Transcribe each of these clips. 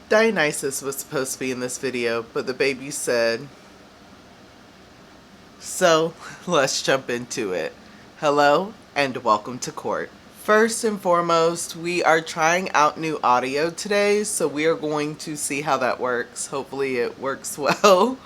Dionysus was supposed to be in this video, but the baby said, so let's jump into it. Hello and welcome to court. First and foremost, we are trying out new audio today, so we are going to see how that works. Hopefully it works well.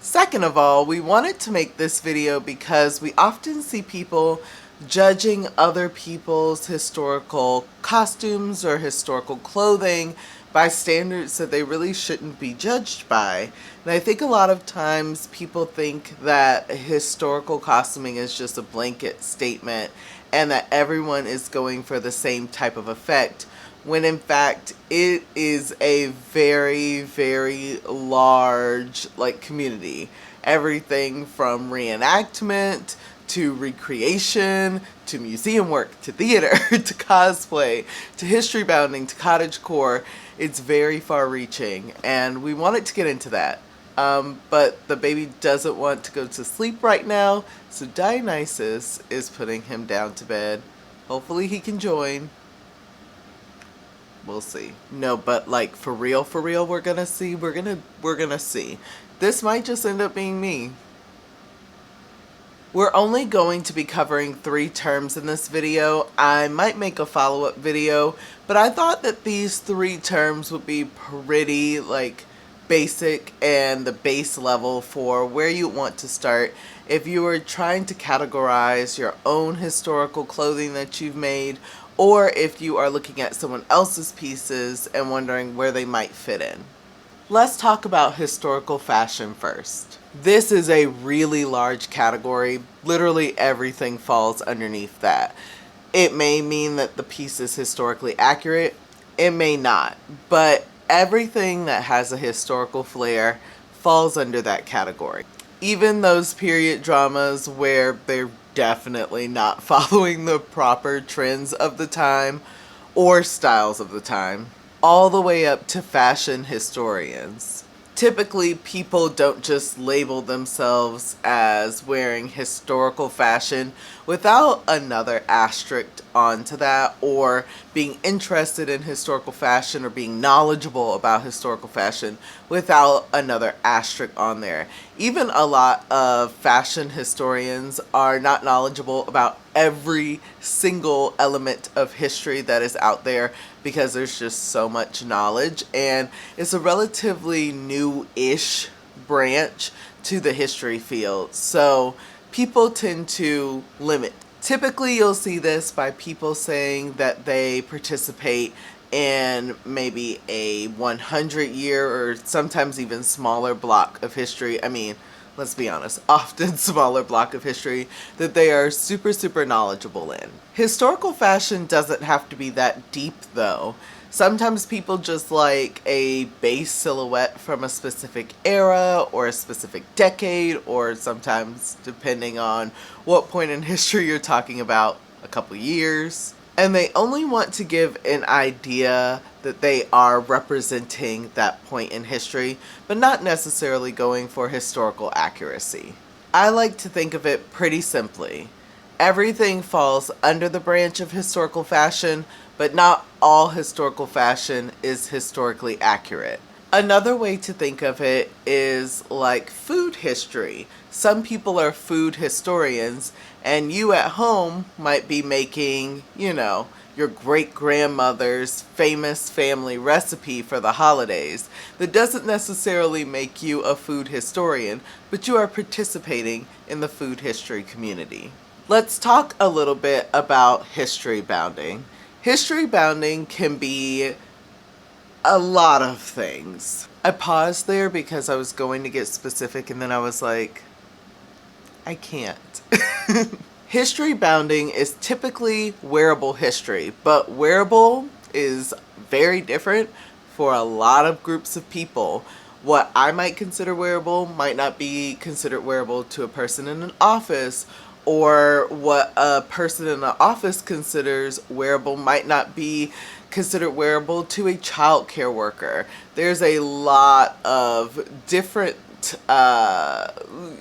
Second of all, we wanted to make this video because we often see people judging other people's historical costumes or historical clothing by standards that they really shouldn't be judged by. And I think a lot of times people think that historical costuming is just a blanket statement and that everyone is going for the same type of effect, when in fact it is a very, very large community. Everything from reenactment to recreation, to museum work, to theater, to cosplay, to history bounding, to cottagecore. It's very far reaching, and we wanted to get into that. But the baby doesn't want to go to sleep right now, so Dionysus is putting him down to bed. Hopefully he can join. We'll see. No, but for real, we're gonna see. We're gonna see. This might just end up being me. We're only going to be covering 3 terms in this video. I might make a follow-up video, but I thought that these 3 terms would be pretty basic and the base level for where you want to start if you were trying to categorize your own historical clothing that you've made, or if you are looking at someone else's pieces and wondering where they might fit in. Let's talk about historical fashion first. This is a really large category. Literally everything falls underneath that. It may mean that the piece is historically accurate. It may not. But everything that has a historical flair falls under that category. Even those period dramas where they're definitely not following the proper trends of the time or styles of the time, all the way up to fashion historians. Typically, people don't just label themselves as wearing historical fashion without another asterisk onto that, or being interested in historical fashion or being knowledgeable about historical fashion without another asterisk on there. Even a lot of fashion historians are not knowledgeable about every single element of history that is out there because there's just so much knowledge, and it's a relatively new-ish branch to the history field. So people tend to limit. Typically you'll see this by people saying that they participate in maybe a 100-year or sometimes even smaller block of history. I mean, let's be honest, often smaller block of history that they are super, super knowledgeable in. Historical fashion doesn't have to be that deep though. Sometimes people just like a base silhouette from a specific era or a specific decade, or sometimes, depending on what point in history you're talking about, a couple years. And they only want to give an idea that they are representing that point in history, but not necessarily going for historical accuracy. I like to think of it pretty simply. Everything falls under the branch of historical fashion, but not all historical fashion is historically accurate. Another way to think of it is like food history. Some people are food historians, and you at home might be making, your great-grandmother's famous family recipe for the holidays. That doesn't necessarily make you a food historian, but you are participating in the food history community. Let's talk a little bit about history bounding. History bounding can be a lot of things. I paused there because I was going to get specific, and then I was like, I can't. History bounding is typically wearable history, but wearable is very different for a lot of groups of people. What I might consider wearable might not be considered wearable to a person in an office, or what a person in an office considers wearable might not be considered wearable to a child care worker. There's a lot of different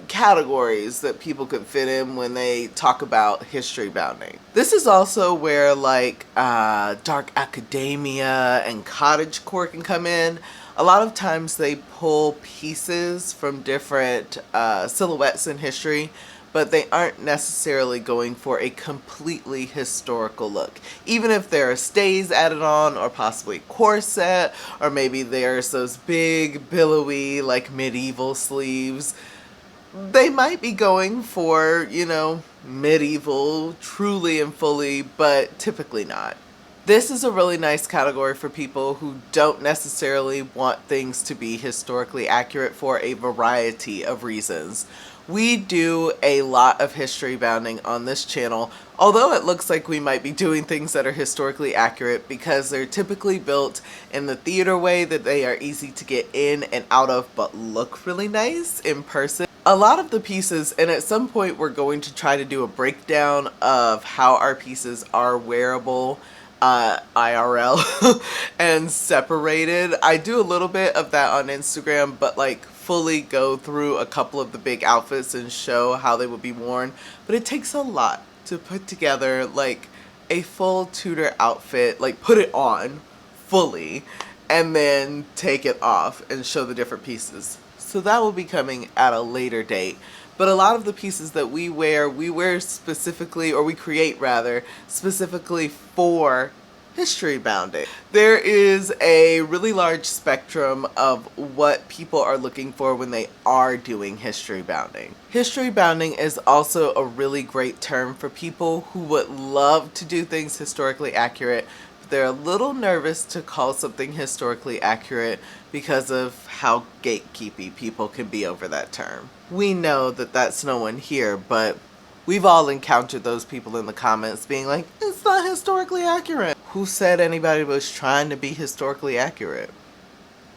categories that people could fit in when they talk about history bounding. This is also where like dark academia and cottagecore can come in. A lot of times they pull pieces from different silhouettes in history, but they aren't necessarily going for a completely historical look. Even if there are stays added on, or possibly corset, or maybe there's those big, billowy, like medieval sleeves, they might be going for, you know, medieval, truly and fully, but typically not. This is a really nice category for people who don't necessarily want things to be historically accurate for a variety of reasons. We do a lot of history bounding on this channel, although it looks like we might be doing things that are historically accurate because they're typically built in the theater way that they are easy to get in and out of but look really nice in person. A lot of the pieces, and at some point we're going to try to do a breakdown of how our pieces are wearable IRL and separated. I do a little bit of that on Instagram, but like fully go through a couple of the big outfits and show how they would be worn. But it takes a lot to put together like a full Tudor outfit, like put it on fully and then take it off and show the different pieces. So that will be coming at a later date. But a lot of the pieces that we wear specifically, or we create rather, specifically for history bounding. There is a really large spectrum of what people are looking for when they are doing history bounding. History bounding is also a really great term for people who would love to do things historically accurate. They're a little nervous to call something historically accurate because of how gatekeepy people can be over that term. We know that that's no one here, but we've all encountered those people in the comments being like, it's not historically accurate. Who said anybody was trying to be historically accurate?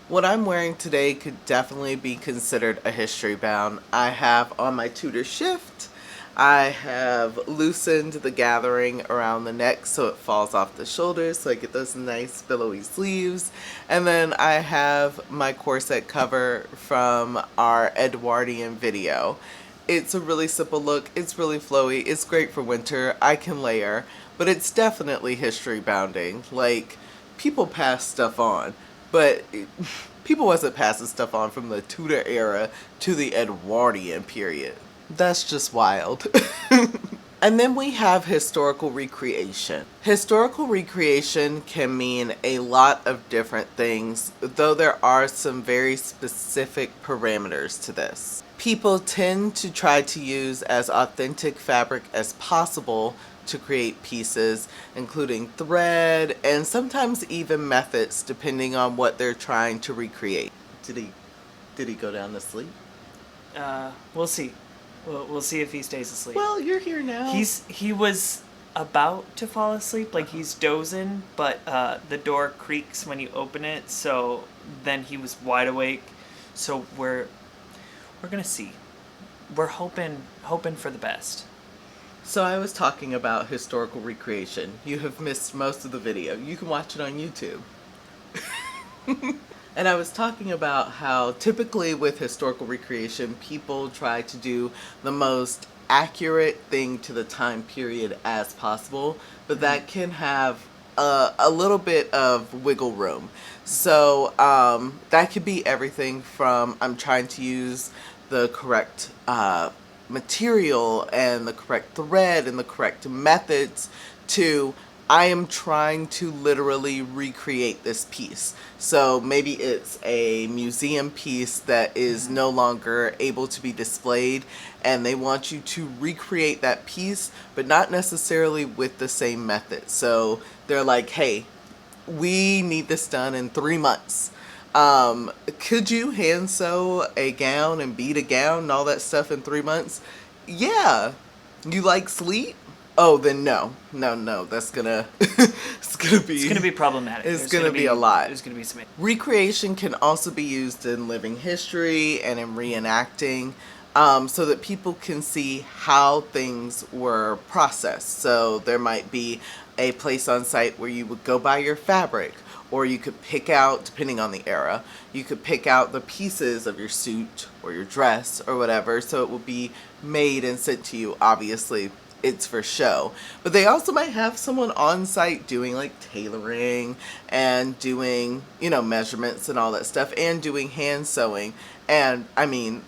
What I'm wearing today could definitely be considered a history bound. I have on my Tudor shift. I have loosened the gathering around the neck so it falls off the shoulders so I get those nice billowy sleeves. And then I have my corset cover from our Edwardian video. It's a really simple look, it's really flowy, it's great for winter, I can layer, but it's definitely history bounding. Like, people pass stuff on, but people wasn't passing stuff on from the Tudor era to the Edwardian period. That's just wild. And then we have historical recreation. Historical recreation can mean a lot of different things, though there are some very specific parameters to this. People tend to try to use as authentic fabric as possible to create pieces, including thread and sometimes even methods depending on what they're trying to recreate. Did he go down to sleep? We'll see. We'll see if he stays asleep. Well, you're here now. He was about to fall asleep, like he's dozing, but the door creaks when you open it, so then he was wide awake. So we're gonna see. We're hoping for the best. So I was talking about historical recreation. You have missed most of the video. You can watch it on YouTube. And I was talking about how typically with historical recreation, people try to do the most accurate thing to the time period as possible, but that can have a little bit of wiggle room. So that could be everything from I'm trying to use the correct material and the correct thread and the correct methods to I am trying to literally recreate this piece. So maybe it's a museum piece that is no longer able to be displayed and they want you to recreate that piece, but not necessarily with the same method. So they're like, hey, we need this done in 3 months. Could you hand sew a gown and beat a gown and all that stuff in 3 months? Yeah. You like sleep? Oh, then no. That's gonna it's gonna be problematic. It's gonna be a lot. There's gonna be some. Recreation can also be used in living history and in reenacting, so that people can see how things were processed. So there might be a place on site where you would go buy your fabric, or you could pick out, depending on the era, you could pick out the pieces of your suit or your dress or whatever, so it will be made and sent to you. Obviously, it's for show. But they also might have someone on site doing like tailoring and doing, measurements and all that stuff, and doing hand sewing. And I mean,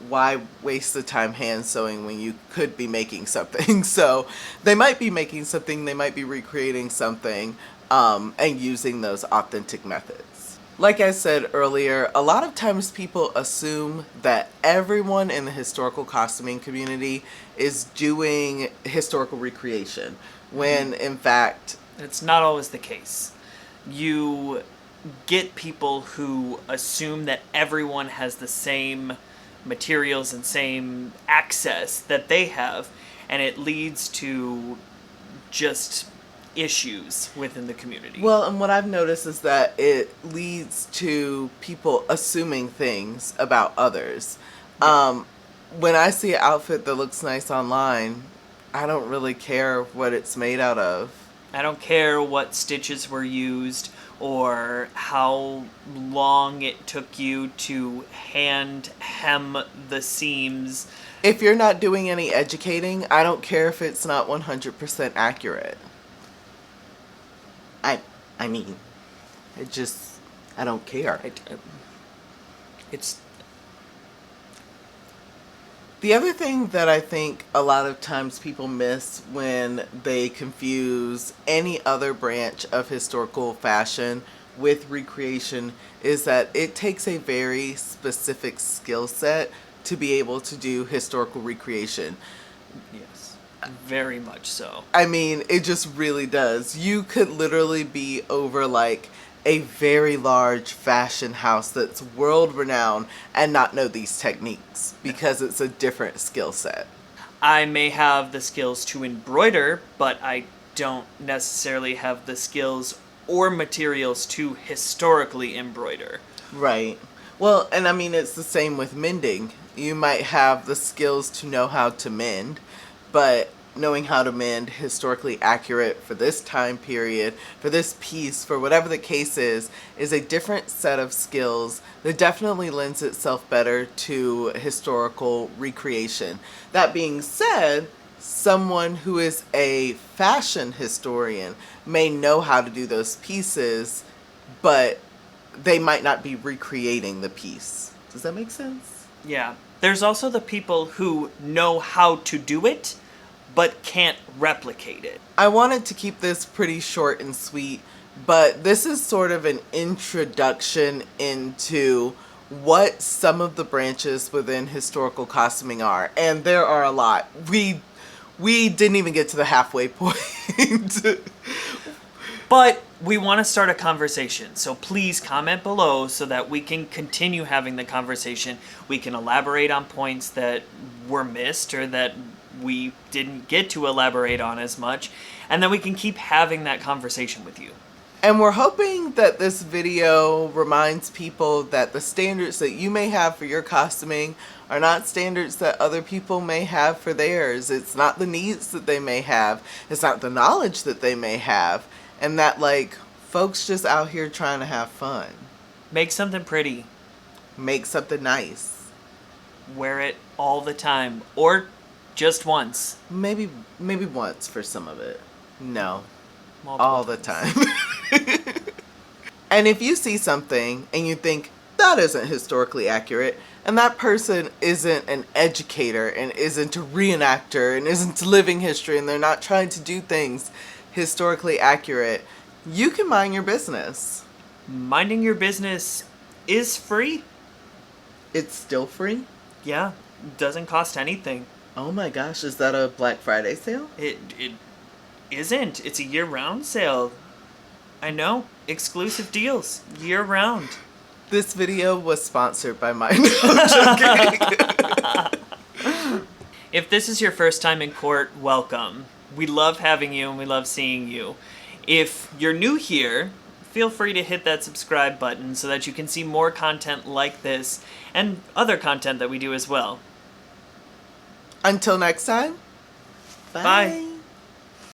why waste the time hand sewing when you could be making something? So they might be making something, they might be recreating something, and using those authentic methods. Like I said earlier, a lot of times people assume that everyone in the historical costuming community is doing historical recreation, when in fact, it's not always the case. You get people who assume that everyone has the same materials and same access that they have, and it leads to just issues within the community. well, and what I've noticed is that it leads to people assuming things about others. When I see an outfit that looks nice online, I don't really care what it's made out of. I don't care what stitches were used or how long it took you to hand hem the seams. If you're not doing any educating, I don't care if it's not 100% accurate. I mean, I don't care. It's The other thing that I think a lot of times people miss when they confuse any other branch of historical fashion with recreation is that it takes a very specific skill set to be able to do historical recreation. yes, very much so. I mean, it just really does. You could literally be over like a very large fashion house that's world renowned and not know these techniques because it's a different skill set. I may have the skills to embroider, but I don't necessarily have the skills or materials to historically embroider. Right. Well, and I mean, it's the same with mending. You might have the skills to know how to mend, but knowing how to mend historically accurate for this time period, for this piece, for whatever the case is a different set of skills that definitely lends itself better to historical recreation. That being said, someone who is a fashion historian may know how to do those pieces, but they might not be recreating the piece. Does that make sense? Yeah. There's also the people who know how to do it, but can't replicate it. I wanted to keep this pretty short and sweet, but this is sort of an introduction into what some of the branches within historical costuming are, and there are a lot. We didn't even get to the halfway point. But we want to start a conversation, so please comment below so that we can continue having the conversation. We can elaborate on points that were missed or that we didn't get to elaborate on as much, and then we can keep having that conversation with you. And we're hoping that this video reminds people that the standards that you may have for your costuming are not standards that other people may have for theirs. It's not the needs that they may have. It's not the knowledge that they may have. And that, like, folks just out here trying to have fun. Make something pretty. Make something nice. Wear it all the time, or just once. Maybe once for some of it. No. Multiple All the times. time. And if you see something and you think that isn't historically accurate, and that person isn't an educator and isn't a reenactor and isn't living history, and they're not trying to do things historically accurate, you can mind your business. Minding your business is free. It's still free? Yeah, doesn't cost anything. Oh my gosh, is that a Black Friday sale? It isn't. It's a year-round sale. I know. Exclusive deals. Year-round. This video was sponsored by mine. No, I'm joking. If this is your first time in court, welcome. We love having you and we love seeing you. If you're new here, feel free to hit that subscribe button so that you can see more content like this and other content that we do as well. Until next time, Bye.